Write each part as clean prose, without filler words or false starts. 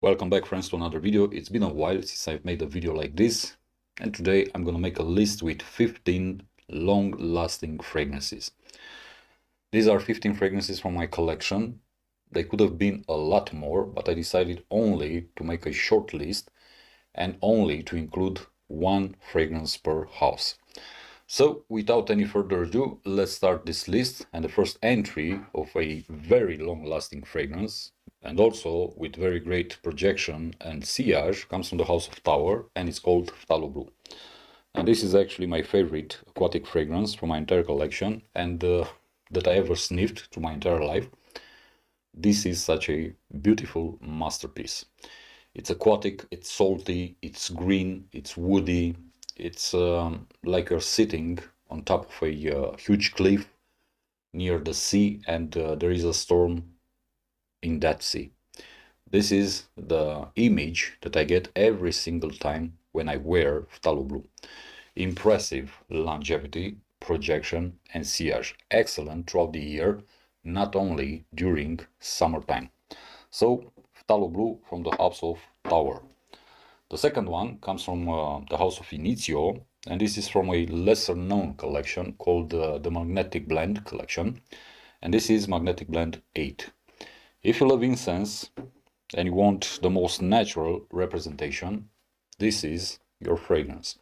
Welcome back, friends, to another video. It's been a while since I've made a video like this, and today I'm gonna make a list with 15 long-lasting fragrances. These are 15 fragrances from my collection. They could have been a lot more, but I decided only to make a short list and only to include one fragrance per house. So, without any further ado, let's start this list. And the first entry of a very long-lasting fragrance, and also with very great projection and sillage, comes from the House of Tower, and it's called Phthalo Blue. And this is actually my favorite aquatic fragrance from my entire collection, and that I ever sniffed through my entire life. This is such a beautiful masterpiece. It's aquatic, it's salty, it's green, it's woody. It's like you're sitting on top of a huge cliff near the sea, and there is a storm in that sea. This is the image that I get every single time when I wear Phthalo Blue. Impressive longevity, projection, and sillage. Excellent throughout the year, not only during summertime. So, Phthalo Blue from the House of Tower. The second one comes from the House of Initio, and this is from a lesser known collection called the Magnetic Blend collection, and this is Magnetic Blend 8. If you love incense and you want the most natural representation, this is your fragrance.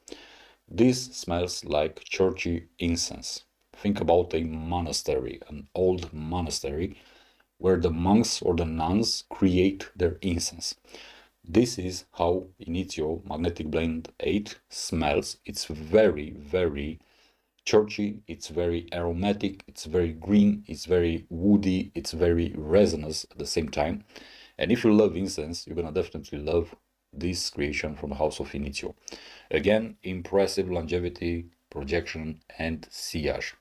This smells like churchy incense. Think about a monastery, an old monastery, where the monks or the nuns create their incense. This is how Initio Magnetic Blend 8 smells. It's very, very churchy, it's very aromatic, it's very green, it's very woody, it's very resinous at the same time. And if you love incense, you're gonna definitely love this creation from the House of Initio. Again, impressive longevity, projection, and sillage.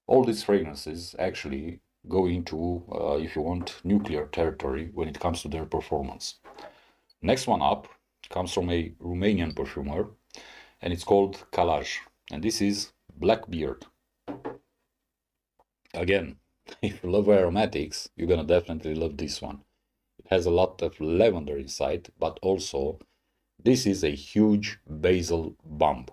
All these fragrances actually go into, if you want, nuclear territory when it comes to their performance. Next one up comes from a Romanian perfumer, and it's called Collage, and this is Blackbeard. Again, if you love aromatics, you're gonna definitely love this one. It has a lot of lavender inside, but also this is a huge basil bomb.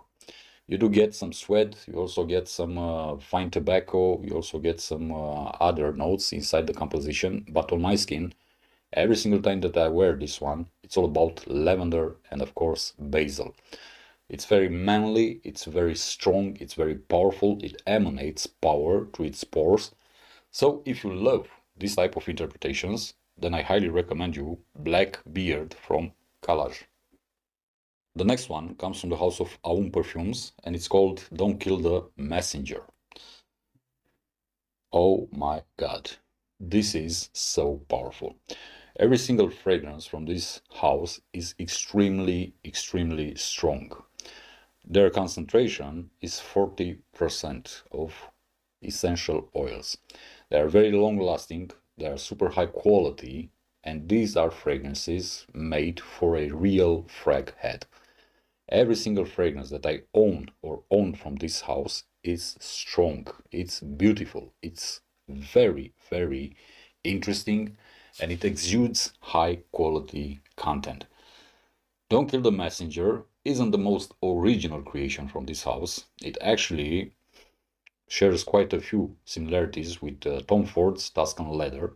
You do get some sweat, you also get some fine tobacco, you also get some other notes inside the composition, but on my skin, every single time that I wear this one, it's all about lavender and, of course, basil. It's very manly, it's very strong, it's very powerful, it emanates power through its pores. So if you love this type of interpretations, then I highly recommend you Blackbeard from Collage. The next one comes from the House of Perfumes, and it's called Don't Kill the Messenger. Oh my god, this is so powerful. Every single fragrance from this house is extremely, extremely strong. Their concentration is 40% of essential oils. They are very long lasting, they are super high quality, and these are fragrances made for a real frag head. Every single fragrance that I own from this house is strong, it's beautiful, it's very, very interesting, and it exudes high quality content. Don't Kill the Messenger isn't the most original creation from this house. It actually shares quite a few similarities with Tom Ford's Tuscan Leather.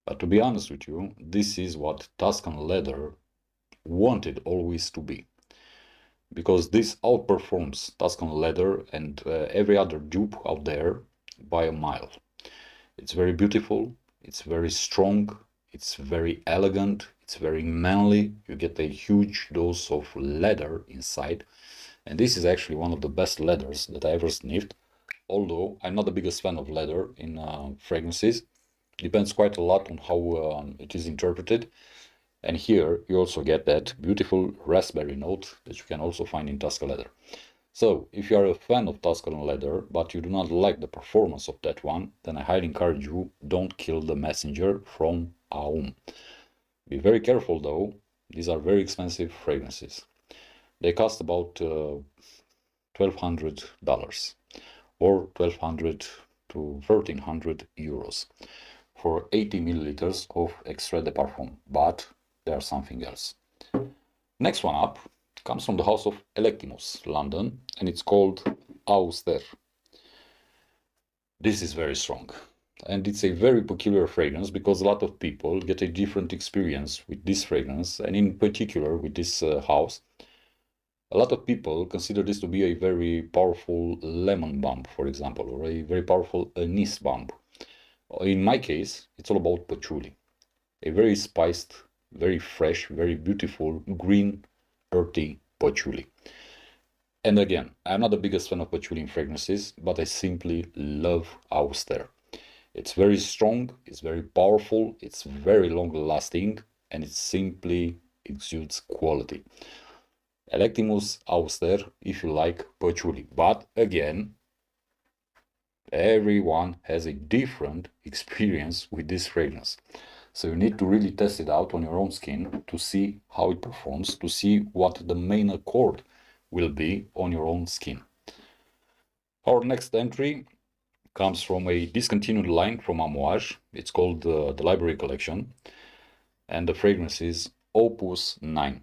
But to be honest with you, this is what Tuscan Leather wanted always to be. Because this outperforms Tuscan Leather and every other dupe out there by a mile. It's very beautiful, it's very strong, it's very elegant, it's very manly. You get a huge dose of leather inside, and this is actually one of the best leathers that I ever sniffed. Although I'm not the biggest fan of leather in fragrances, depends quite a lot on how it is interpreted. And here you also get that beautiful raspberry note that you can also find in Tuscan Leather. So, if you are a fan of Tuscan Leather, but you do not like the performance of that one, then I highly encourage you, Don't Kill the Messenger from Aum. Be very careful though, these are very expensive fragrances. They cost about $1,200 or 1,200 to 1,300 euros for 80 milliliters of extrait de parfum. But they are something else. Next one up comes from the house of Electimus, London, and it's called Auster. This is very strong, and it's a very peculiar fragrance because a lot of people get a different experience with this fragrance, and in particular with this house. A lot of people consider this to be a very powerful lemon bomb, for example, or a very powerful anise bomb. In my case, it's all about patchouli. A very spiced, very fresh, very beautiful, green, earthy patchouli. And again, I'm not the biggest fan of patchouli in fragrances, but I simply love Auster. It's very strong, it's very powerful, it's very long lasting, and it simply exudes quality. Electimus Auster, if you like patchouli. But again, everyone has a different experience with this fragrance. So you need to really test it out on your own skin to see how it performs, to see what the main accord will be on your own skin. Our next entry comes from a discontinued line from Amouage. It's called the Library Collection, and the fragrance is Opus 9.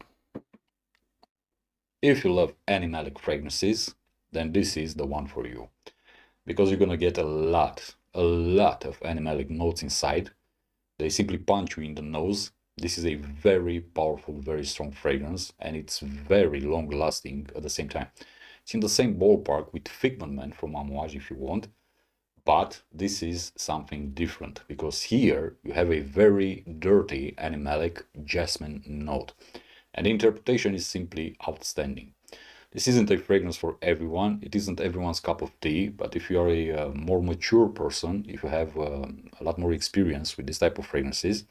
If you love animalic fragrances, then this is the one for you, because you're gonna get a lot of animalic notes inside. They simply punch you in the nose. This is a very powerful, very strong fragrance, and it's very long lasting at the same time. It's in the same ballpark with Figment Man from Amouage if you want, but this is something different because here you have a very dirty animalic jasmine note, and the interpretation is simply outstanding. This isn't a fragrance for everyone, it isn't everyone's cup of tea, but if you are a more mature person, if you have a lot more experience with this type of fragrances,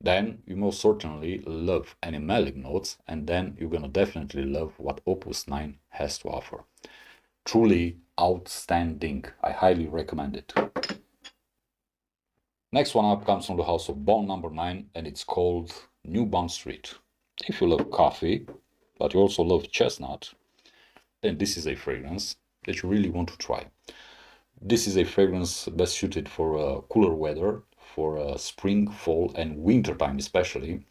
then you most certainly love animalic notes, and then you're gonna definitely love what Opus 9 has to offer. Truly outstanding. I highly recommend it. Next one up comes from the house of Bond number 9, and it's called New Bond Street. If you love coffee, but you also love chestnut, then this is a fragrance that you really want to try. This is a fragrance best suited for cooler weather, for spring, fall, and winter time especially,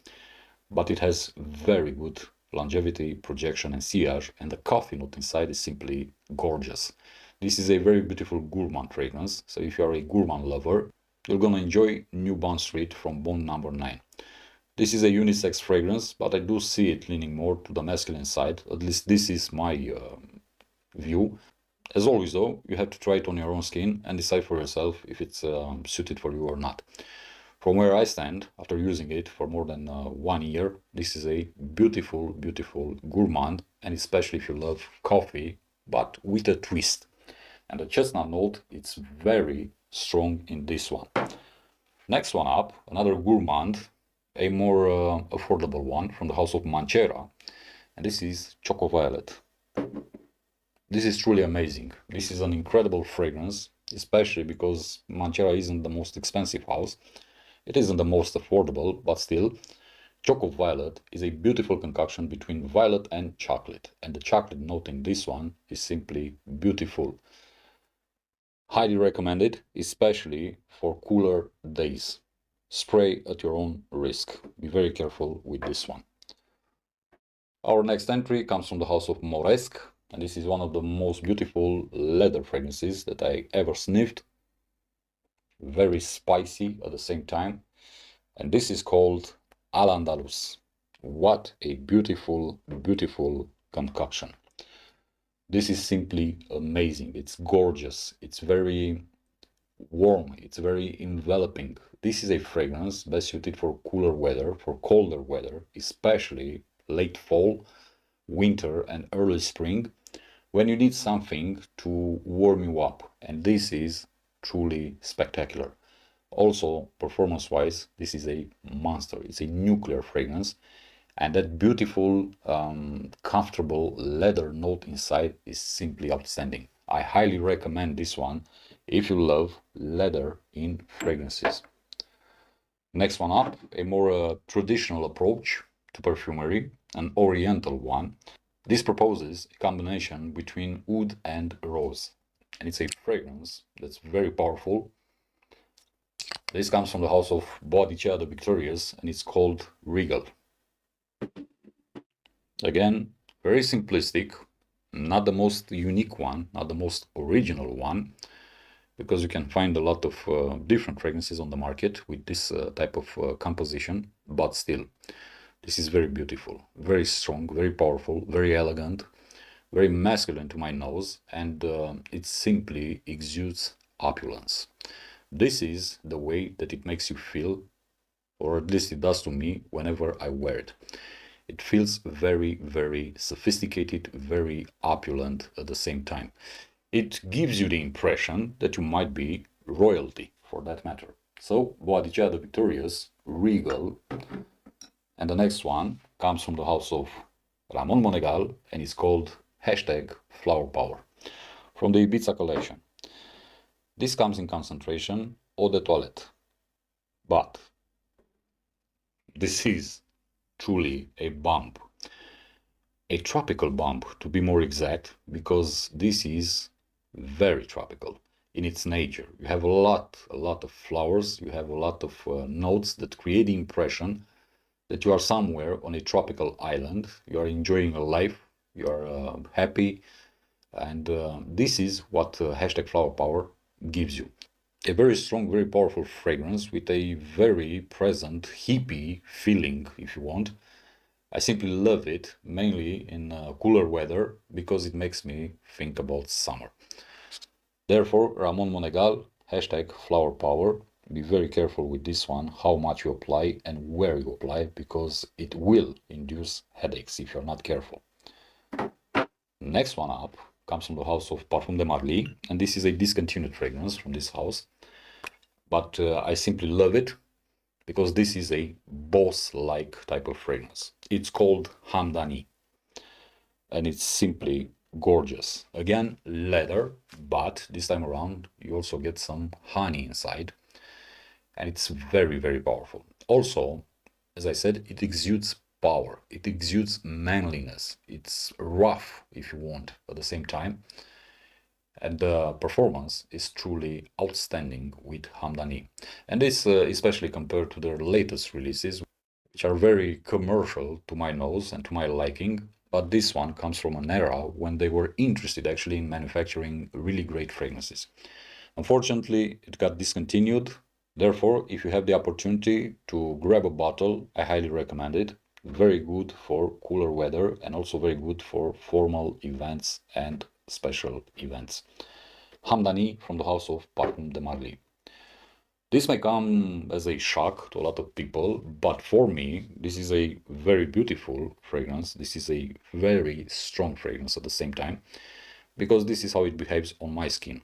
but it has very good longevity, projection, and sillage, and the coffee note inside is simply gorgeous. This is a very beautiful gourmand fragrance, so if you are a gourmand lover, you're gonna enjoy New Bond Street from Bond number 9. This is a unisex fragrance, but I do see it leaning more to the masculine side. At least this is my view. As always though, you have to try it on your own skin and decide for yourself if it's suited for you or not. From where I stand, after using it for more than 1 year, this is a beautiful, beautiful gourmand, and especially if you love coffee, but with a twist. And the chestnut note, it's very strong in this one. Next one up, another gourmand, a more affordable one from the house of Manchera, and this is Choco Violet. This is truly amazing. This is an incredible fragrance, especially because Manchera isn't the most expensive house. It isn't the most affordable, but still, Choco Violet is a beautiful concoction between violet and chocolate, and the chocolate note in this one is simply beautiful. Highly recommended, especially for cooler days. Spray at your own risk. Be very careful with this one. Our next entry comes from the house of Moresque, and this is one of the most beautiful leather fragrances that I ever sniffed. Very spicy at the same time, and this is called Al Andalus. What a beautiful, beautiful concoction. This is simply amazing. It's gorgeous. It's very warm. It's very enveloping. This is a fragrance best suited for cooler weather, for colder weather, especially late fall, winter, and early spring, when you need something to warm you up. And this is truly spectacular. Also, performance-wise, this is a monster. It's a nuclear fragrance, and that beautiful, comfortable leather note inside is simply outstanding. I highly recommend this one if you love leather in fragrances. Next one up, a more traditional approach to perfumery, an oriental one. This proposes a combination between oud and rose, and it's a fragrance that's very powerful. This comes from the house of Boadicea the Victorious, and it's called Regal. Again, very simplistic, not the most unique one, not the most original one, because you can find a lot of different fragrances on the market with this type of composition, but still, this is very beautiful, very strong, very powerful, very elegant, very masculine to my nose, and it simply exudes opulence. This is the way that it makes you feel, or at least it does to me whenever I wear it. It feels very, very sophisticated, very opulent at the same time. It gives you the impression that you might be royalty, for that matter. So, Boadicea the Victorious, Regal, and the next one comes from the house of Ramon Monegal, and is called #Flower Power, from the Ibiza collection. This comes in concentration Eau de Toilette, but this is truly a bomb. A tropical bomb, to be more exact, because this is very tropical in its nature. You have a lot of flowers, you have a lot of notes that create the impression that you are somewhere on a tropical island, you are enjoying a life, you are happy, and this is what #Flower Power gives you. A very strong, very powerful fragrance with a very present hippie feeling, if you want. I simply love it, mainly in cooler weather, because it makes me think about summer. Therefore, Ramon Monegal, #Flower Power. Be very careful with this one, how much you apply and where you apply, because it will induce headaches if you're not careful. Next one up comes from the house of Parfums de Marley, and this is a discontinued fragrance from this house. But I simply love it, because this is a boss-like type of fragrance. It's called Hamdani, and it's simply gorgeous. Again, leather, but this time around you also get some honey inside, and it's very, very powerful. Also, as I said, it exudes power, it exudes manliness, it's rough if you want at the same time, and the performance is truly outstanding with Hamdani. And this especially compared to their latest releases, which are very commercial to my nose and to my liking, but this one comes from an era when they were interested actually in manufacturing really great fragrances. Unfortunately, it got discontinued. Therefore, if you have the opportunity to grab a bottle, I highly recommend it. Very good for cooler weather and also very good for formal events and special events. Hamdani from the house of Parfums de Marley. This may come as a shock to a lot of people, but for me, this is a very beautiful fragrance. This is a very strong fragrance at the same time, because this is how it behaves on my skin.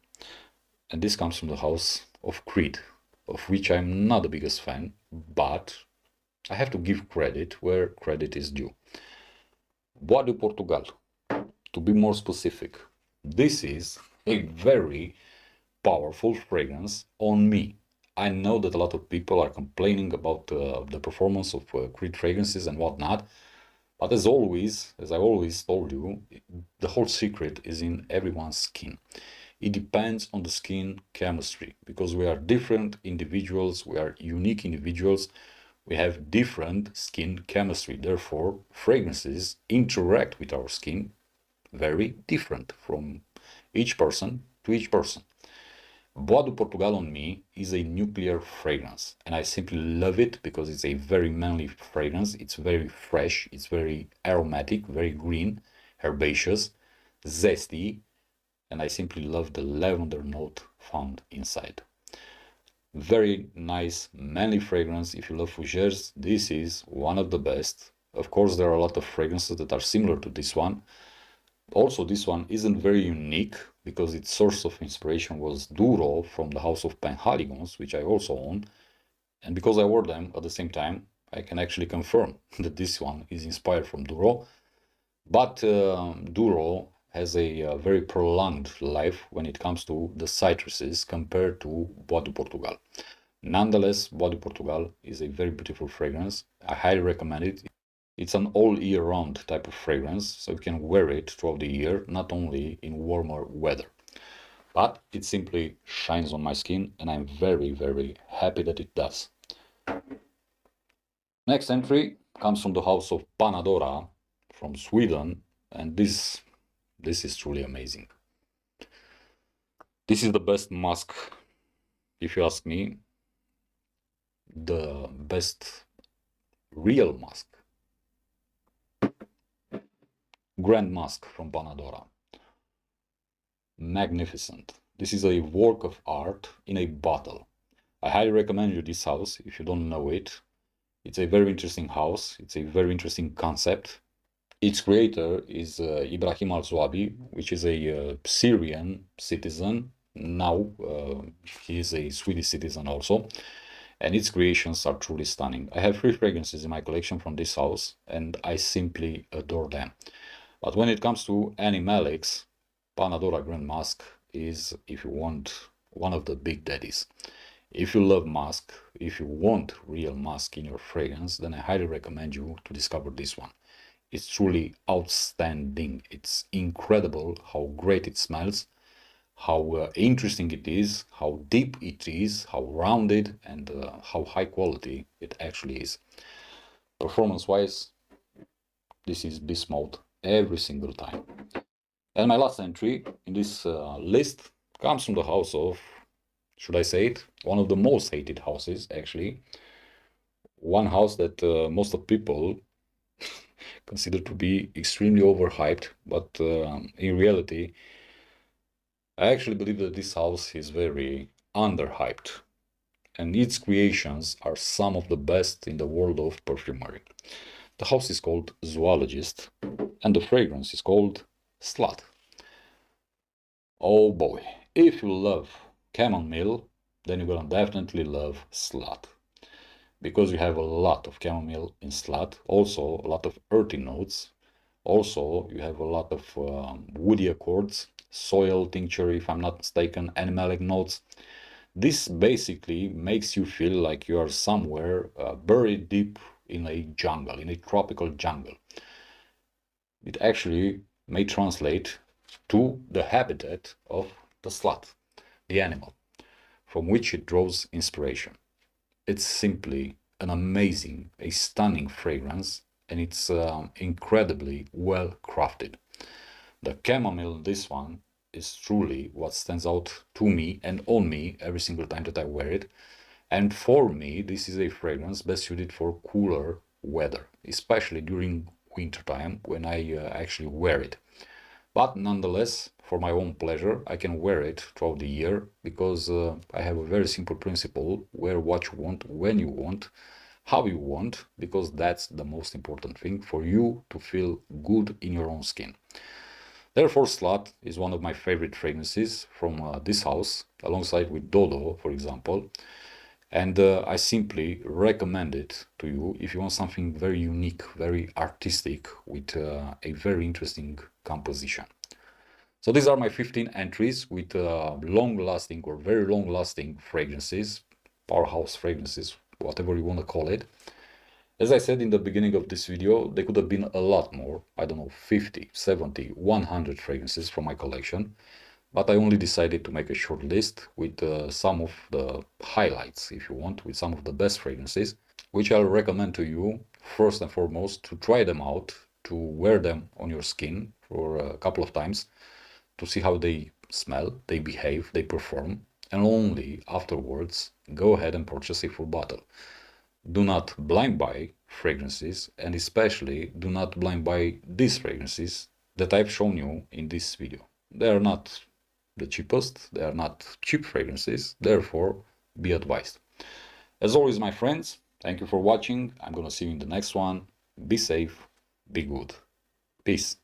And this comes from the house of Creed, of which I'm not the biggest fan, but I have to give credit where credit is due. Bois de Portugal, to be more specific. This is a very powerful fragrance on me. I know that a lot of people are complaining about the performance of Creed fragrances and whatnot, but as always, as I always told you, the whole secret is in everyone's skin. It depends on the skin chemistry, because we are different individuals, we are unique individuals, we have different skin chemistry. Therefore, fragrances interact with our skin very different from each person to each person. Bois de Portugal on me is a nuclear fragrance, and I simply love it because it's a very manly fragrance. It's very fresh, it's very aromatic, very green, herbaceous, zesty, and I simply love the lavender note found inside. Very nice, manly fragrance. If you love fougères, this is one of the best. Of course, there are a lot of fragrances that are similar to this one. Also, this one isn't very unique because its source of inspiration was Duro from the house of Penhaligons, which I also own. And because I wore them at the same time, I can actually confirm that this one is inspired from Duro. But Duro has a very prolonged life when it comes to the citruses compared to Bois de Portugal. Nonetheless, Bois de Portugal is a very beautiful fragrance. I highly recommend it. It's an all year round type of fragrance, so you can wear it throughout the year, not only in warmer weather. but it simply shines on my skin, and I'm very, very happy that it does. Next entry comes from the house of Panadora from Sweden, and this is truly amazing. This is the best mask, if you ask me, the best real mask. Grand Mask from Panadora. Magnificent. This is a work of art in a bottle. I highly recommend you this house if you don't know it. It's a very interesting house. It's a very interesting concept. Its creator is Ibrahim Al-Zouabi, which is a Syrian citizen. Now he is a Swedish citizen also. And its creations are truly stunning. I have 3 fragrances in my collection from this house, and I simply adore them. But when it comes to animalics, Panadora Grand Mask is, if you want, one of the big daddies. If you love musk, if you want real musk in your fragrance, then I highly recommend you to discover this one. It's truly outstanding. It's incredible how great it smells, how interesting it is, how deep it is, how rounded, and how high quality it actually is. Performance-wise, this is beast mode every single time. And my last entry in this list comes from the house of, should I say it, one of the most hated houses, actually. One house that most of people consider to be extremely overhyped, but in reality, I actually believe that this house is very underhyped, and its creations are some of the best in the world of perfumery. The house is called Zoologist, and the fragrance is called Slut. Oh boy, if you love chamomile, then you're gonna definitely love Slut. Because you have a lot of chamomile in Slut, also a lot of earthy notes, also you have a lot of woody accords, soil tincture, if I'm not mistaken, animalic notes. This basically makes you feel like you are somewhere buried deep in a jungle, in a tropical jungle. It actually may translate to the habitat of the slut, the animal, from which it draws inspiration. It's simply an amazing, a stunning fragrance, and it's incredibly well crafted. The chamomile in this one is truly what stands out to me and on me every single time that I wear it. And for me, this is a fragrance best suited for cooler weather, especially during winter time when I actually wear it. But nonetheless, for my own pleasure, I can wear it throughout the year because I have a very simple principle: wear what you want, when you want, how you want, because that's the most important thing for you to feel good in your own skin. Therefore, Slut is one of my favorite fragrances from this house, alongside with Dodo, for example. And I simply recommend it to you if you want something very unique, very artistic, with a very interesting composition. So these are my 15 entries with long-lasting or very long-lasting fragrances, powerhouse fragrances, whatever you want to call it. As I said in the beginning of this video, there could have been a lot more, I don't know, 50, 70, 100 fragrances from my collection. But I only decided to make a short list with some of the highlights, if you want, with some of the best fragrances, which I'll recommend to you, first and foremost, to try them out, to wear them on your skin for a couple of times, to see how they smell, they behave, they perform, and only afterwards go ahead and purchase a full bottle. Do not blind buy fragrances, and especially do not blind buy these fragrances that I've shown you in this video. They are not the cheapest, they are not cheap fragrances, therefore be advised. As always, my friends, thank you for watching. I'm gonna see you in the next one. Be safe, be good. Peace.